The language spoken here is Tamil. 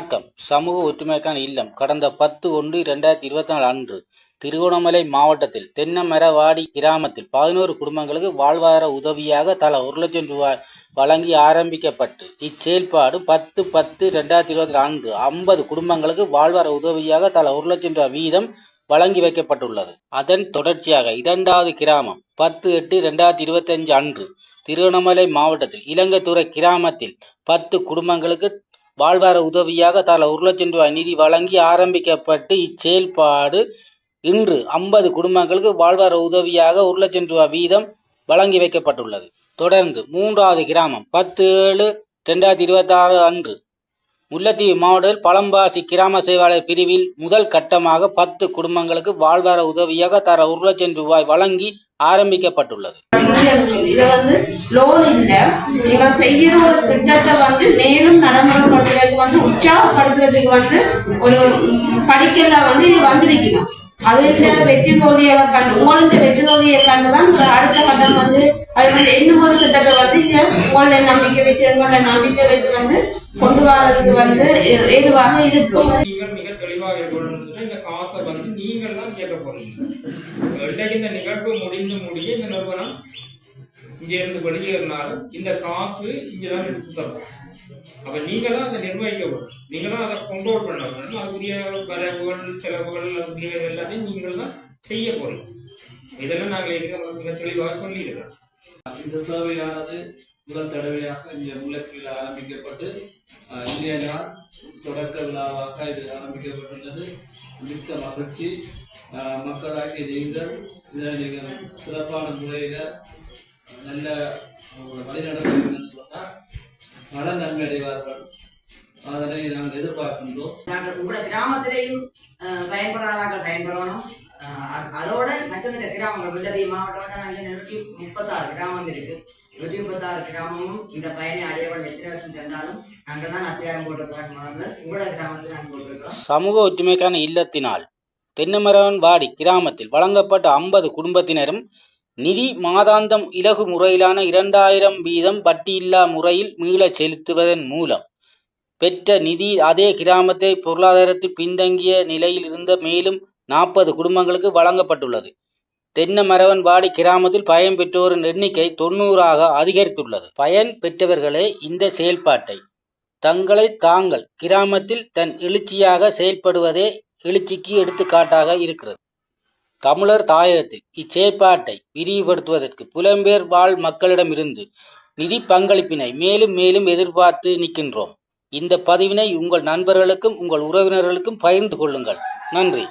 வணக்கம். சமூக ஒற்றுமைக்கான இல்லம் கடந்த 10/1/2024 அன்று திருகோணமலை மாவட்டத்தில் தென்னமரவாடி கிராமத்தில் 11 குடும்பங்களுக்கு வாழ்வாதார உதவியாக தலா 1 லட்சம் ரூபாய் வழங்கி ஆரம்பிக்கப்பட்டு, இச்செயல்பாடு 10/10/2024 அன்று 50 குடும்பங்களுக்கு வாழ்வாதார உதவியாக தலா 1 லட்சம் ரூபாய் வீதம் வழங்கி வைக்கப்பட்டுள்ளது. அதன் தொடர்ச்சியாக 2வது கிராமம் 10/8/2025 அன்று திருகோணமலை மாவட்டத்தில் இலங்கைத்துறை கிராமத்தில் 10 குடும்பங்களுக்கு வாழ்வார உதவியாக தலா 1 லட்சம் ரூபாய் நிதி வழங்கி ஆரம்பிக்கப்பட்டு, இச்செயல்பாடு இன்று 50 குடும்பங்களுக்கு வாழ்வார உதவியாக 1 லட்சம் ரூபாய் வீதம் வழங்கி வைக்கப்பட்டுள்ளது. தொடர்ந்து 3வது கிராமம் 10/7/2026 அன்று முல்லைத்தீவு மாவட்டத்தில் பழம்பாசி கிராம சேவையாளர் பிரிவில் முதல் கட்டமாக 10 குடும்பங்களுக்கு வாழ்வார உதவியாக தலா 1 லட்சம் ரூபாய் வழங்கி ஆரம்பிக்கப்பட்டுள்ளது. இதை லோன் இல்ல, நீங்க செய்யற ஒரு திட்டத்தை மேலும் நடைமுறைப்படுத்துறதுக்கு உற்சாகப்படுத்துறதுக்கு ஒரு படிக்கல இது வந்திருக்கணும். அது வெற்றி தோல்வியை கண்டு உங்களோட வெற்றி தோல்வியை கண்டுதான் அடுத்த கட்டம் அது இன்னும் ஒரு திட்டத்தை இங்க உங்களோட நம்பிக்கை வச்சு எங்களோட நம்பிக்கை வச்சு கொண்டு வரதுக்கு ஏதுவாக இருக்கும். நீங்கள் மிக தெளிவாக இருக்கணும். இந்த காசை நீங்கள் தான் கேட்க போறீங்க. இந்த நிகழ்வு முடிய இந்த நிறுவனம் இங்க இருந்து வெளியேறினாலும் இந்த காசு இங்கதான் எடுத்து தரும். அப்ப நீங்க தான் அதை நிர்வகிக்க, நீங்க தான் அதை கண்ட்ரோல் பண்ண, அதுக்குரிய வரவுகள் செலவுகள் அதுக்குரிய எல்லாத்தையும் நீங்கள் தான் செய்ய போறீங்க. இதெல்லாம் நாங்கள் மிக தெளிவாக சொல்லியிருக்கிறோம். இந்த சேவையானது முதல் தடவையாக இந்த முல்லைத்தீவில் ஆரம்பிக்கப்பட்டு இன்றைய நாள் தொடக்க விழாவாக இது ஆரம்பிக்கப்பட்டுள்ளது. மிக்க மகிழ்ச்சி. மக்களாகிய நீங்கள் நீங்கள் சிறப்பான முறையில நல்ல வழிநடத்துவீர்கள் என்று சொன்னால் பல நன்மை அடைவார்கள். அதனை நாங்கள் எதிர்பார்க்கின்றோம். நாங்கள் உங்களோட கிராமத்திலையும் பயன்படாதாக பயன்படணும். அதோட மற்ற கிராமங்கள் முல்லைத்தீவு மாவட்டம் 136 கிராமம் இருக்கு. 136 கிராமமும் இந்த பயனை அடையப்பட எத்தனை வருஷம் சென்றாலும் நாங்கள் தான் அத்தியாரம் போட்டிருக்கிறாங்க. உங்களோட கிராமத்தில் நாங்கள் போட்டிருக்கிறோம். சமூக ஒற்றுமைக்கான இல்லத்தினால் தென்னமரவாடி கிராமத்தில் வழங்கப்பட்ட 50 குடும்பத்தினரும் நிதி மாதாந்தம் இலகு முறையிலான 2000 வீதம் வட்டியில்லா முறையில் மீள செலுத்துவதன் மூலம் பெற்ற நிதி அதே கிராமத்தை பொருளாதாரத்தில் பின்தங்கிய நிலையில் இருந்த மேலும் 40 குடும்பங்களுக்கு வழங்கப்பட்டுள்ளது. தென்னமரவாடி கிராமத்தில் பயன் பெற்றோரின் எண்ணிக்கை 90ஆக அதிகரித்துள்ளது. பயன் பெற்றவர்களே இந்த செயல்பாட்டை தங்களை தாங்கள் கிராமத்தில் தன் எழுச்சியாக செயல்படுவதே எழுச்சிக்கு எடுத்துக்காட்டாக இருக்கிறது. தமிழர் தாயகத்தில் இச்செயற்பாட்டை விரிவுபடுத்துவதற்கு புலம்பெயர் வாழ் மக்களிடமிருந்து நிதி பங்களிப்பினை மேலும் மேலும் எதிர்பார்த்து நிற்கின்றோம். இந்த பதிவினை உங்கள் நண்பர்களுக்கும் உங்கள் உறவினர்களுக்கும் பகிர்ந்து கொள்ளுங்கள். நன்றி.